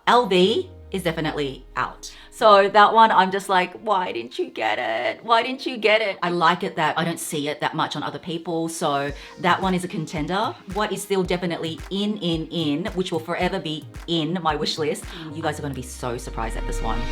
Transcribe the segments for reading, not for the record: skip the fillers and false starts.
LV is definitely out. So that one, I'm just like, why didn't you get it? Why didn't you get it? I like it that I don't see it that much on other people. So that one is a contender. What is still definitely in, which will forever be in my wish list. You guys are gonna be so surprised at this one.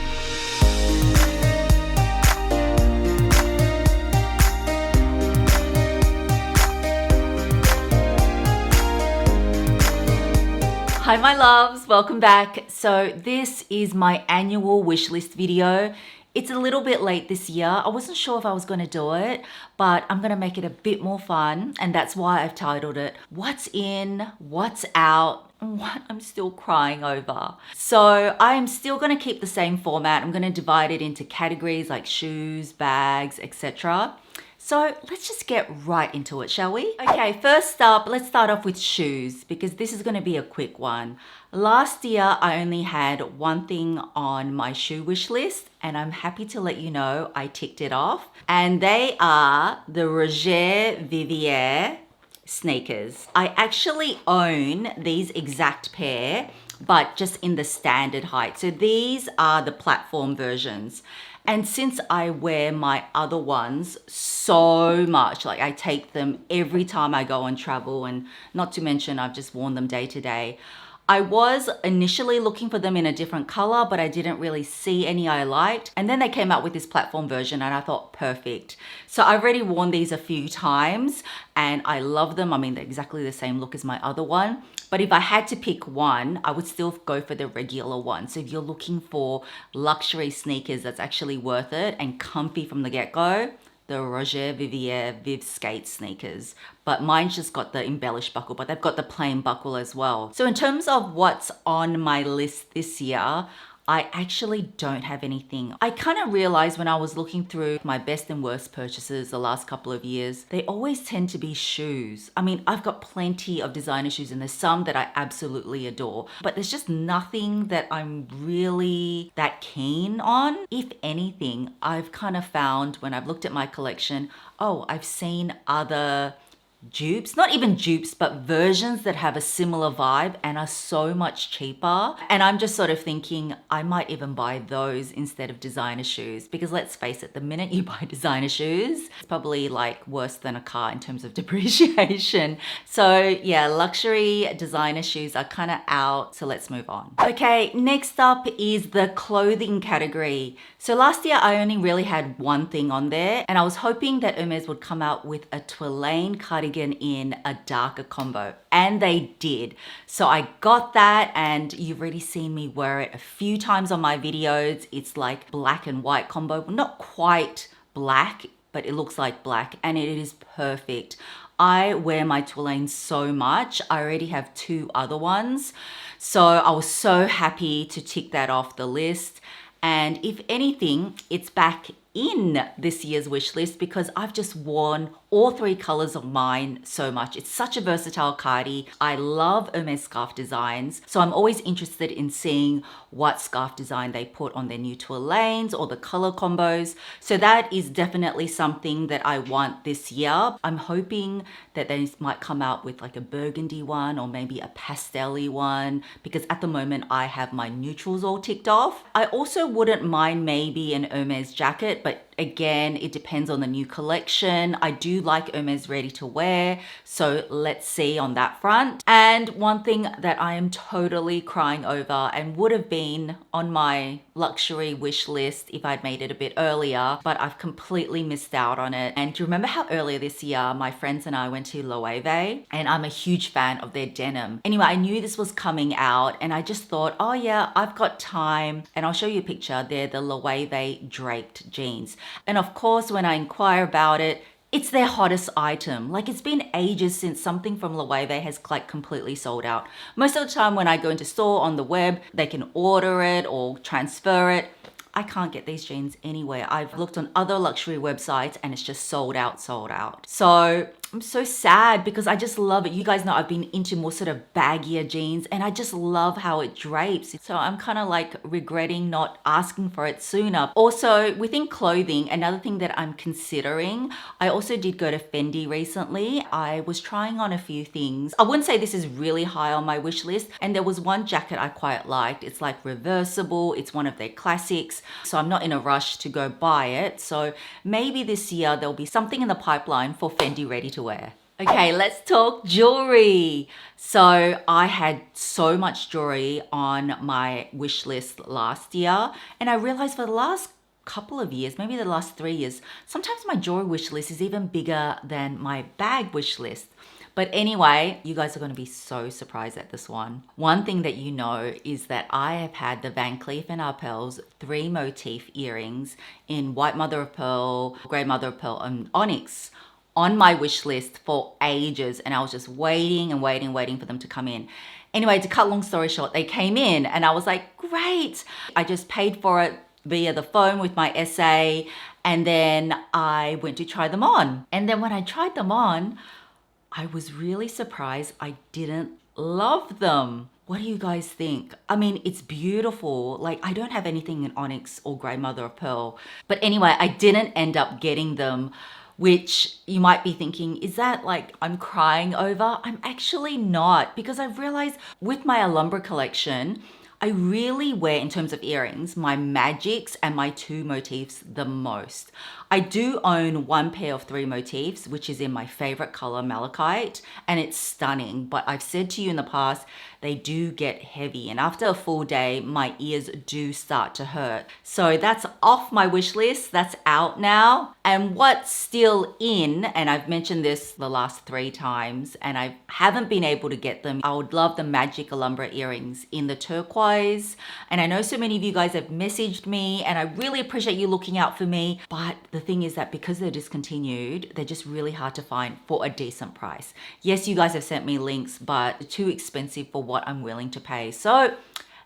Hi my loves, welcome back. So this is my annual wish list video. It's a little bit late this year. I wasn't sure if I was gonna do it, but I'm gonna make it a bit more fun. And that's why I've titled it, What's In, What's Out, and What I'm Still Crying Over. So I'm still gonna keep the same format. I'm gonna divide it into categories like shoes, bags, etc. So let's just get right into it, shall we? Okay, first up, let's start off with shoes because this is gonna be a quick one. Last year, I only had one thing on my shoe wish list and I'm happy to let you know I ticked it off. And they are the Roger Vivier sneakers. I actually own these exact pair, but just in the standard height. So these are the platform versions. And since I wear my other ones so much, like I take them every time I go on travel, and not to mention I've just worn them day to day. I was initially looking for them in a different color, but I didn't really see any I liked. And then they came out with this platform version and I thought, perfect. So I've already worn these a few times and I love them. I mean, they're exactly the same look as my other one. But if I had to pick one, I would still go for the regular one. So if you're looking for luxury sneakers that's actually worth it and comfy from the get-go, the Roger Vivier Viv Skate sneakers. But mine's just got the embellished buckle, but they've got the plain buckle as well. So in terms of what's on my list this year, I actually don't have anything. I kind of realized when I was looking through my best and worst purchases the last couple of years, they always tend to be shoes. I mean, I've got plenty of designer shoes and there's some that I absolutely adore, but there's just nothing that I'm really that keen on. If anything, I've kind of found when I've looked at my collection, oh, I've seen other dupes, not even dupes, but versions that have a similar vibe and are so much cheaper. And I'm just sort of thinking I might even buy those instead of designer shoes, because let's face it, the minute you buy designer shoes, it's probably like worse than a car in terms of depreciation. So yeah, luxury designer shoes are kind of out. So let's move on. Okay, next up is the clothing category. So last year I only really had one thing on there and I was hoping that Hermes would come out with a Toilane cardigan in a darker combo, and they did. So I got that and you've already seen me wear it a few times on my videos. It's like black and white combo, not quite black, but it looks like black and it is perfect. I wear my Toilane so much. I already have two other ones. So I was so happy to tick that off the list. And if anything, it's back in this year's wish list because I've just worn all three colors of mine so much. It's such a versatile cardi. I love Hermes scarf designs. So I'm always interested in seeing what scarf design they put on their new Toilanes or the color combos. So that is definitely something that I want this year. I'm hoping that they might come out with like a burgundy one or maybe a pastel-y one, because at the moment I have my neutrals all ticked off. I also wouldn't mind maybe an Hermes jacket, but again, it depends on the new collection. I do like Hermes ready to wear, so let's see on that front. And one thing that I am totally crying over and would have been on my luxury wish list if I'd made it a bit earlier, but I've completely missed out on it. And do you remember how earlier this year my friends and I went to Loewe, and I'm a huge fan of their denim. Anyway, I knew this was coming out and I just thought, oh yeah, I've got time. And I'll show you a picture. They're the Loewe draped jeans. And of course, when I inquire about it, it's their hottest item. Like, it's been ages since something from Loewe has like completely sold out. Most of the time when I go into store on the web, they can order it or transfer it. I can't get these jeans anywhere. I've looked on other luxury websites and it's just sold out, sold out. So I'm so sad because I just love it. You guys know I've been into more sort of baggier jeans and I just love how it drapes. So I'm kind of like regretting not asking for it sooner. Also, within clothing, another thing that I'm considering, I also did go to Fendi recently. I was trying on a few things. I wouldn't say this is really high on my wish list. And there was one jacket I quite liked. It's like reversible. It's one of their classics. So I'm not in a rush to go buy it. So maybe this year there'll be something in the pipeline for Fendi ready to wear. Okay, let's talk jewelry. So I had so much jewelry on my wish list last year, and I realized for the last couple of years, maybe the last 3 years, sometimes my jewelry wish list is even bigger than my bag wish list. But anyway, you guys are going to be so surprised at this one. One thing that you know is that I have had the Van Cleef & Arpels 3 motif earrings in white mother of pearl, grey mother of pearl, and onyx on my wish list for ages, and I was just waiting and waiting for them to come in. Anyway, to cut long story short, they came in and I was like, great. I just paid for it via the phone with my SA, and then I went to try them on. And then when I tried them on, I was really surprised I didn't love them. What do you guys think? I mean, it's beautiful. Like, I don't have anything in onyx or grey mother of pearl. But anyway, I didn't end up getting them, which you might be thinking, is that like I'm crying over? I'm actually not, because I've realized with my Alhambra collection, I really wear, in terms of earrings, my magics and my 2 motifs the most. I do own 1 pair of 3 motifs, which is in my favorite color, malachite, and it's stunning. But I've said to you in the past, they do get heavy. And after a full day, my ears do start to hurt. So that's off my wish list. That's out now. And what's still in, and I've mentioned this the last 3 times, and I haven't been able to get them. I would love the Magic Alhambra earrings in the turquoise. And I know so many of you guys have messaged me, and I really appreciate you looking out for me. But the thing is that because they're discontinued, they're just really hard to find for a decent price. Yes, you guys have sent me links, but too expensive for what I'm willing to pay. So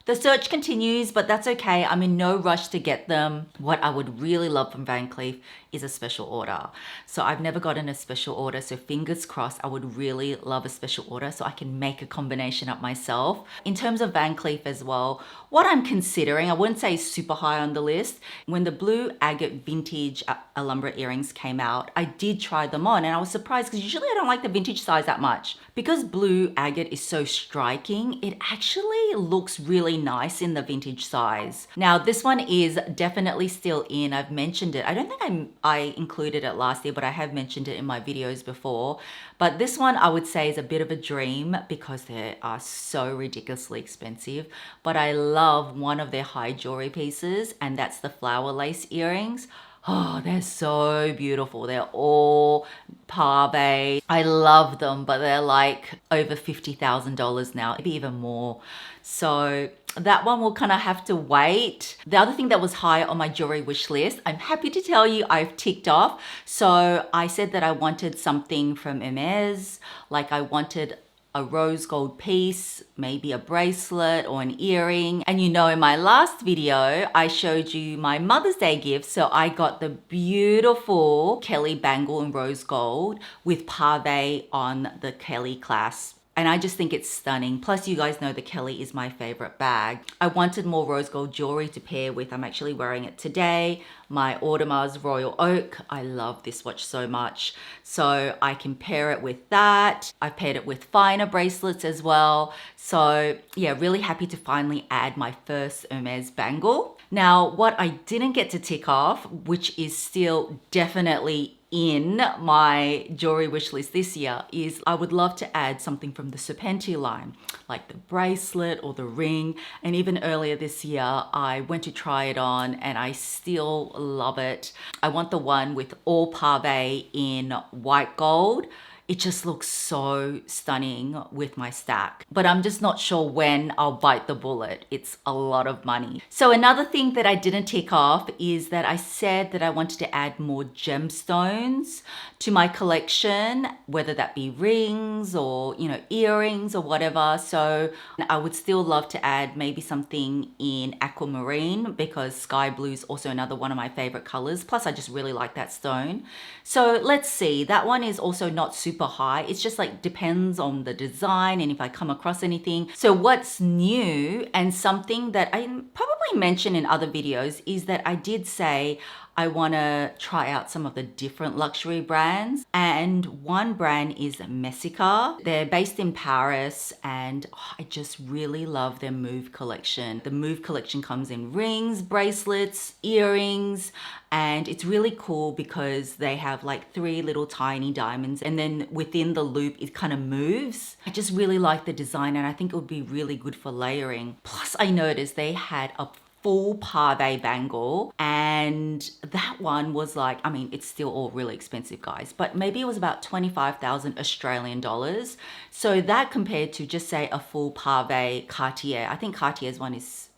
the search continues, but that's okay. I'm in no rush to get them. What I would really love from Van Cleef is a special order. So I've never gotten a special order. So fingers crossed, I would really love a special order so I can make a combination up myself. In terms of Van Cleef as well, what I'm considering, I wouldn't say super high on the list. When the blue agate vintage Alhambra earrings came out, I did try them on and I was surprised because usually I don't like the vintage size that much. Because blue agate is so striking, it actually looks really nice in the vintage size. Now this one is definitely still in. I've mentioned it. I don't think I included it last year, but I have mentioned it in my videos before. But this one I would say is a bit of a dream because they are so ridiculously expensive. But I love one of their high jewelry pieces, and that's the flower lace earrings. Oh, they're so beautiful. They're all pave. I love them, but they're like over $50,000 now, maybe even more. So that one will kind of have to wait. The other thing that was high on my jewelry wish list, I'm happy to tell you I've ticked off. So I said that I wanted something from Hermes, like I wanted a rose gold piece, maybe a bracelet or an earring. And you know, in my last video, I showed you my Mother's Day gift. So I got the beautiful Kelly bangle in rose gold with pave on the Kelly clasp. And I just think it's stunning. Plus, you guys know the Kelly is my favorite bag. I wanted more rose gold jewelry to pair with. I'm actually wearing it today. My Audemars Royal Oak. I love this watch so much. So I can pair it with that. I paired it with finer bracelets as well. So yeah, really happy to finally add my first Hermes bangle. Now, what I didn't get to tick off, which is still definitely in my jewelry wish list this year, is I would love to add something from the Serpenti line, like the bracelet or the ring. And even earlier this year, I went to try it on and I still love it. I want the one with all pave in white gold. it just looks so stunning with my stack. But I'm just not sure when I'll bite the bullet. It's a lot of money. So another thing that I didn't tick off is that I said that I wanted to add more gemstones to my collection, whether that be rings or, you know, earrings or whatever. So I would still love to add maybe something in aquamarine, because sky blue is also another one of my favorite colors. Plus I just really like that stone. So let's see, that one is also not super high. It's just like depends on the design and if I come across anything. So what's new, and something that I probably mentioned in other videos, is that I did say I want to try out some of the different luxury brands, and one brand is Messica. They're based in Paris, and I just really love their Move collection. The Move collection comes in rings, bracelets, earrings, and it's really cool because they have like 3 little tiny diamonds, and then within the loop it kind of moves. I just really like the design, and I think it would be really good for layering. Plus I noticed they had a full pave bangle, and that one was like, I mean, it's still all really expensive, guys, but maybe it was about 25,000 Australian dollars. So that compared to just say a full pave Cartier, I think Cartier's one is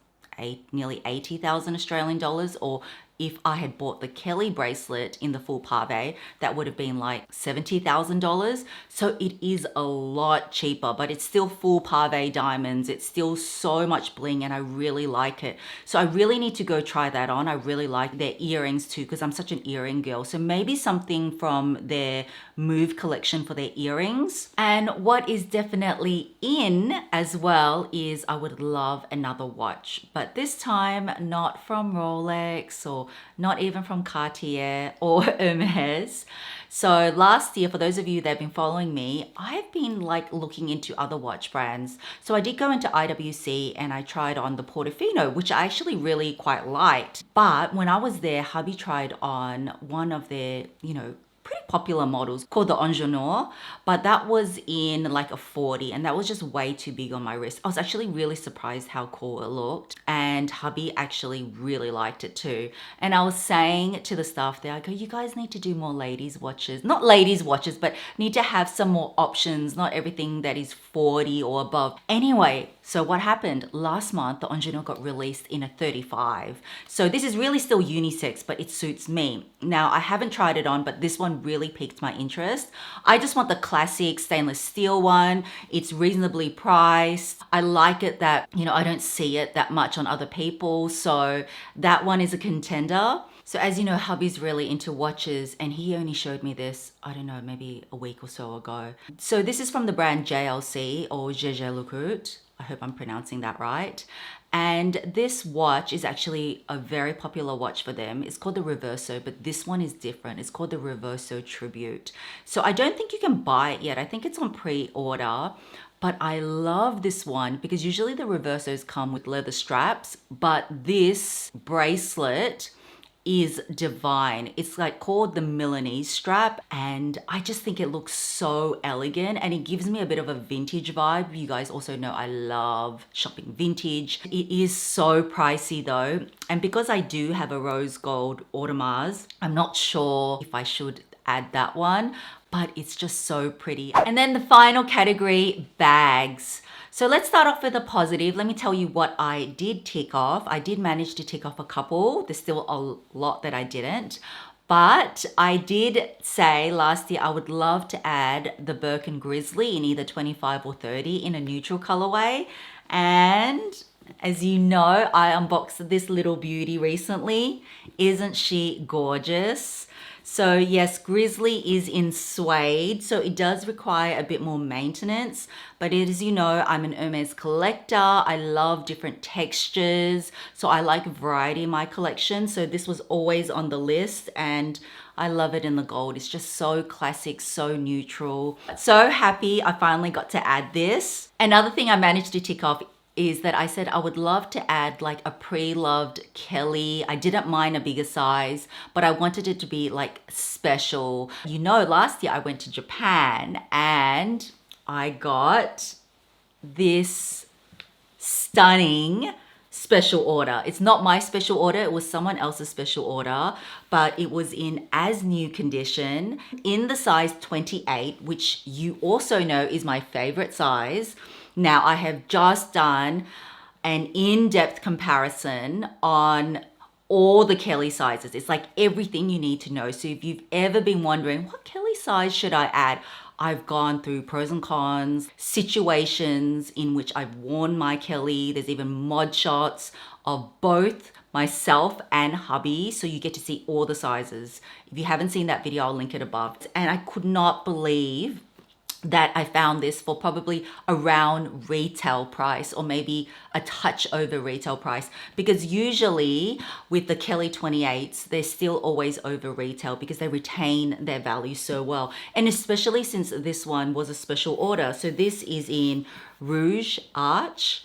nearly 80,000 Australian dollars, or if I had bought the Kelly bracelet in the full pave, that would have been like $70,000. So it is a lot cheaper, but it's still full pave diamonds. It's still so much bling, and I really like it. So I really need to go try that on. I really like their earrings too, because I'm such an earring girl. So maybe something from their Move collection for their earrings. And what is definitely in as well is I would love another watch, but this time not from Rolex or not even from Cartier or Hermes. So last year, for those of you that have been following me, I've been like looking into other watch brands. So I did go into IWC and I tried on the Portofino, which I actually really quite liked. But when I was there, hubby tried on one of their, you know, pretty popular models called the Ingenieur, but that was in like a 40, and that was just way too big on my wrist. I was actually really surprised how cool it looked, and hubby actually really liked it too. And I was saying to the staff there, I go, you guys need to do more ladies watches, not ladies watches, but need to have some more options, not everything that is 40 or above. Anyway, so what happened last month, the Ingenieur got released in a 35. So this is really still unisex, but it suits me. Now I haven't tried it on, but this one really piqued my interest. I just want the classic stainless steel one. It's reasonably priced. I like it that, you know, I don't see it that much on other people. So that one is a contender. So as you know, hubby's really into watches, and he only showed me this, I don't know, maybe a week or so ago. So this is from the brand JLC, or JEWELLERY. I hope I'm pronouncing that right. And this watch is actually a very popular watch for them. It's called the Reverso, but this one is different. It's called the Reverso Tribute. So I don't think you can buy it yet. I think it's on pre-order. But I love this one because usually the Reversos come with leather straps, but this bracelet is divine. It's like called the Milanese strap, and I just think it looks so elegant, and it gives me a bit of a vintage vibe. You guys also know I love shopping vintage. It is so pricey though, and because I do have a rose gold Audemars, I'm not sure if I should add that one, but it's just so pretty. And then the final category, bags. So let's start off with a positive. Let me tell you what I did tick off. I did manage to tick off a couple. There's still a lot that I didn't. But I did say last year I would love to add the Birkin Grizzly in either 25 or 30 in a neutral colorway. And as you know, I unboxed this little beauty recently. Isn't she gorgeous? So yes, Grizzly is in suede, so it does require a bit more maintenance, but as you know, I'm an Hermes collector. I love different textures, so I like variety in my collection. So this was always on the list, and I love it in the gold. It's just so classic, so neutral. So happy I finally got to add this. Another thing I managed to tick off is that I said I would love to add like a pre-loved Kelly. I didn't mind a bigger size, but I wanted it to be like special. You know, last year I went to Japan and I got this stunning special order. It's not my special order, it was someone else's special order, but it was in as new condition in the size 28, which you also know is my favorite size. Now I have just done an in-depth comparison on all the Kelly sizes. It's like everything you need to know. So if you've ever been wondering, what Kelly size should I add? I've gone through pros and cons, situations in which I've worn my Kelly. There's even mod shots of both myself and hubby. So you get to see all the sizes. If you haven't seen that video, I'll link it above. And I could not believe that I found this for probably around retail price, or maybe a touch over retail price, because usually with the Kelly 28s, they're still always over retail because they retain their value so well. And especially since this one was a special order. So this is in Rouge Arch,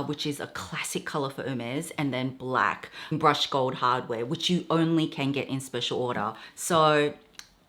which is a classic color for Hermes, and then black brushed gold hardware, which you only can get in special order. So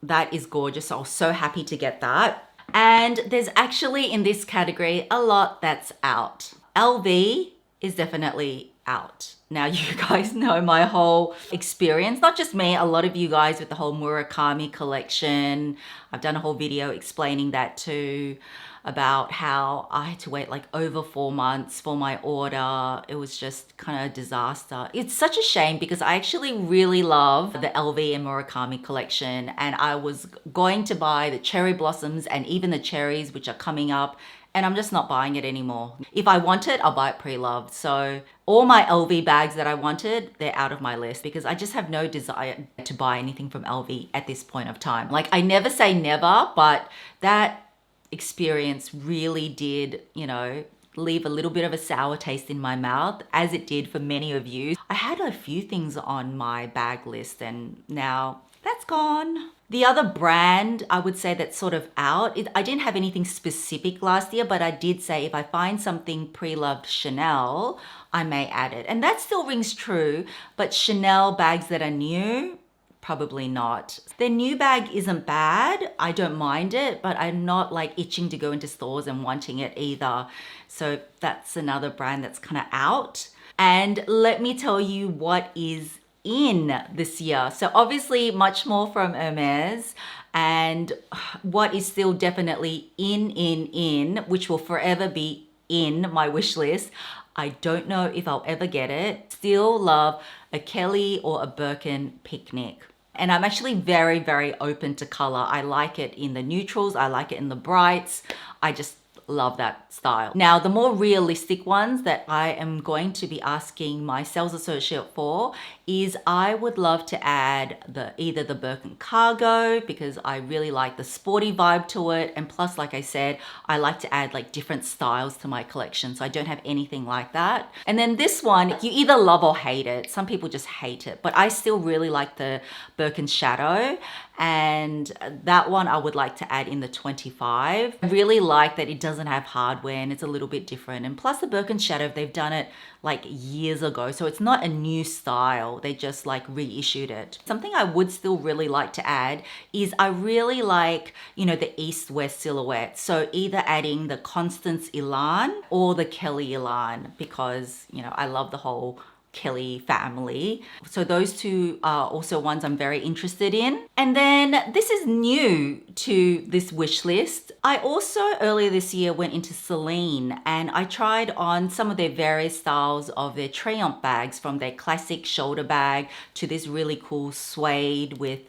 that is gorgeous. I was so happy to get that. And there's actually in this category a lot that's out. LV is definitely out. Now you guys know my whole experience, not just me, a lot of you guys with the whole Murakami collection. I've done a whole video explaining that too, about how I had to wait like over 4 months for my order. It was just kind of a disaster. It's such a shame because I actually really love the LV and Murakami collection, and I was going to buy the cherry blossoms and even the cherries, which are coming up, and I'm just not buying it anymore. If I want it, I'll buy it pre-loved. So all my LV bags that I wanted, they're out of my list because I just have no desire to buy anything from LV at this point of time. Like, I never say never, but that experience really did, you know, leave a little bit of a sour taste in my mouth, as it did for many of you. I had a few things on my bag list and now that's gone. The other brand I would say that's sort of out, I didn't have anything specific last year, but I did say if I find something pre-loved Chanel, I may add it. And that still rings true, but Chanel bags that are new, probably not. Their new bag isn't bad. I don't mind it, but I'm not like itching to go into stores and wanting it either. So that's another brand that's kind of out. And let me tell you what is in this year. So obviously much more from Hermes, and what is still definitely in, which will forever be in my wish list. I don't know if I'll ever get it. Still love a Kelly or a Birkin picnic. And I'm actually very, very open to color. I like it in the neutrals. I like it in the brights. I just love that style. Now, the more realistic ones that I am going to be asking my sales associate for is I would love to add either the Birkin cargo, because I really like the sporty vibe to it. And plus, like I said, I like to add like different styles to my collection. So I don't have anything like that. And then this one, you either love or hate it. Some people just hate it, but I still really like the Birkin Shadow. And that one I would like to add in the 25. I really like that it doesn't have hardware and it's a little bit different. And plus the Birkin Shadow, they've done it like years ago. So it's not a new style. They just like reissued it. Something I would still really like to add is I really like, you know, the East-West silhouette. So either adding the Constance Elan or the Kelly Elan, because, you know, I love the whole Kelly family. So those two are also ones I'm very interested in. And then this is new to this wish list. I also earlier this year went into Celine and I tried on some of their various styles of their Triumph bags, from their classic shoulder bag to this really cool suede with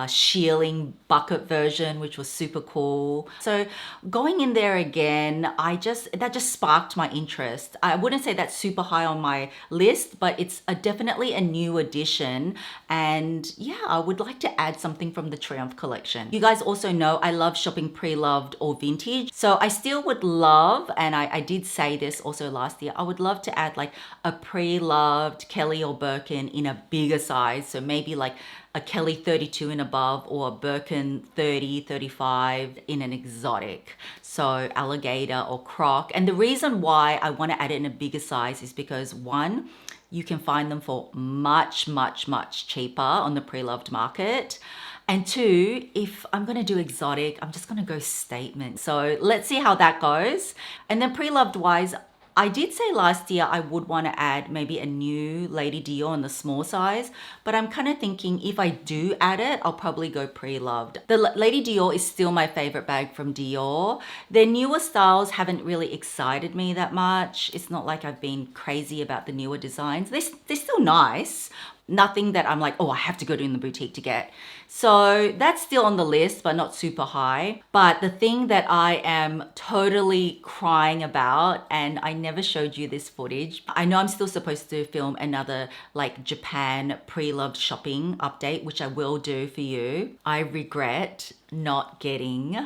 shearling bucket version, which was super cool. So going in there again, that just sparked my interest. I wouldn't say that's super high on my list, but it's definitely a new addition. And yeah, I would like to add something from the Triumph collection. You guys also know I love shopping pre-loved or vintage. So I still would love, and I did say this also last year, I would love to add like a pre-loved Kelly or Birkin in a bigger size. So maybe like a Kelly 32 and above, or a Birkin 30, 35 in an exotic. So alligator or croc. And the reason why I want to add it in a bigger size is because, one, you can find them for much, much, much cheaper on the pre-loved market. And two, if I'm going to do exotic, I'm just going to go statement. So let's see how that goes. And then pre-loved wise, I did say last year I would want to add maybe a new Lady Dior in the small size, but I'm kind of thinking if I do add it, I'll probably go pre-loved. The Lady Dior is still my favorite bag from Dior. Their newer styles haven't really excited me that much. It's not like I've been crazy about the newer designs. They're still nice. Nothing that I'm like, oh, I have to go to in the boutique to get. So that's still on the list, but not super high. But the thing that I am totally crying about, and I never showed you this footage. I know I'm still supposed to film another like Japan pre-loved shopping update, which I will do for you. I regret not getting,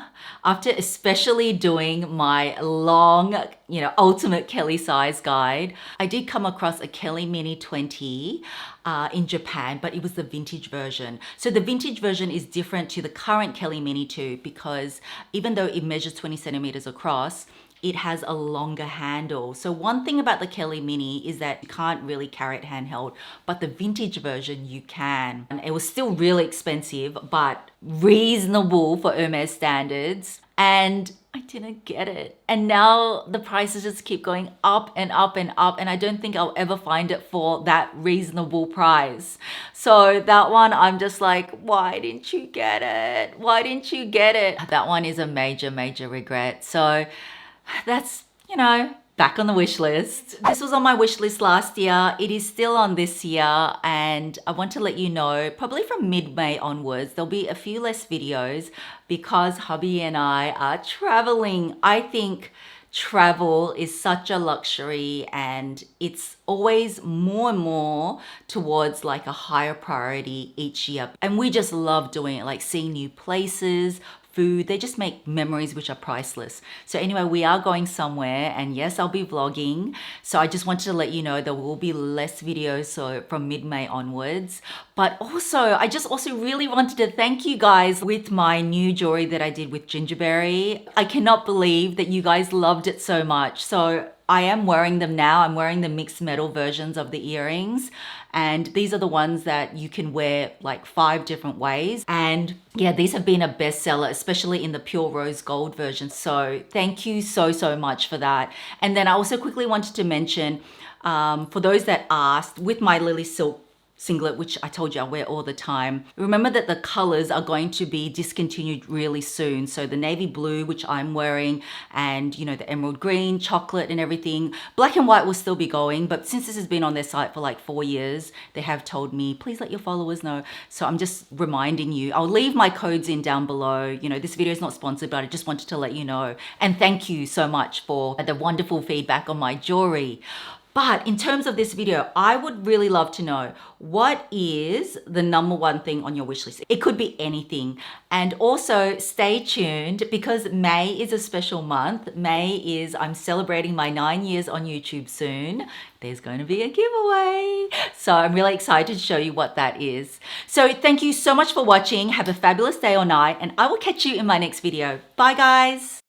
after especially doing my long, ultimate Kelly size guide, I did come across a Kelly Mini 20 in Japan, but it was the vintage version. So the vintage version is different to the current Kelly Mini 2 because even though it measures 20 centimeters across, it has a longer handle. So one thing about the Kelly Mini is that you can't really carry it handheld, but the vintage version you can. And it was still really expensive, but reasonable for Hermes standards. And I didn't get it. And now the prices just keep going up and up and up. And I don't think I'll ever find it for that reasonable price. So that one, I'm just like, why didn't you get it? Why didn't you get it? That one is a major, major regret. So that's, back on the wish list. This was on my wish list last year. It is still on this year. And I want to let you know, probably from mid-May onwards, there'll be a few less videos because hubby and I are traveling. I think travel is such a luxury and it's always more and more towards like a higher priority each year. And we just love doing it, like seeing new places, food. They just make memories which are priceless. So anyway, we are going somewhere and yes, I'll be vlogging. So I just wanted to let you know there will be less videos so from mid-May onwards. But also, I just also really wanted to thank you guys with my new jewelry that I did with Gingerberry. I cannot believe that you guys loved it so much. So I am wearing them now. I'm wearing the mixed metal versions of the earrings. And these are the ones that you can wear like 5 different ways. And yeah, these have been a bestseller, especially in the pure rose gold version. So thank you so, so much for that. And then I also quickly wanted to mention, for those that asked, with my Lily Silk singlet, which I told you I wear all the time. Remember that the colors are going to be discontinued really soon. So the navy blue, which I'm wearing, and the emerald green, chocolate and everything. Black and white will still be going, but since this has been on their site for like 4 years, they have told me, please let your followers know. So I'm just reminding you, I'll leave my codes in down below. This video is not sponsored, but I just wanted to let you know. And thank you so much for the wonderful feedback on my jewelry. But in terms of this video, I would really love to know, what is the #1 thing on your wish list? It could be anything. And also stay tuned because May is a special month. I'm celebrating my 9 years on YouTube soon. There's going to be a giveaway. So I'm really excited to show you what that is. So thank you so much for watching. Have a fabulous day or night, and I will catch you in my next video. Bye guys.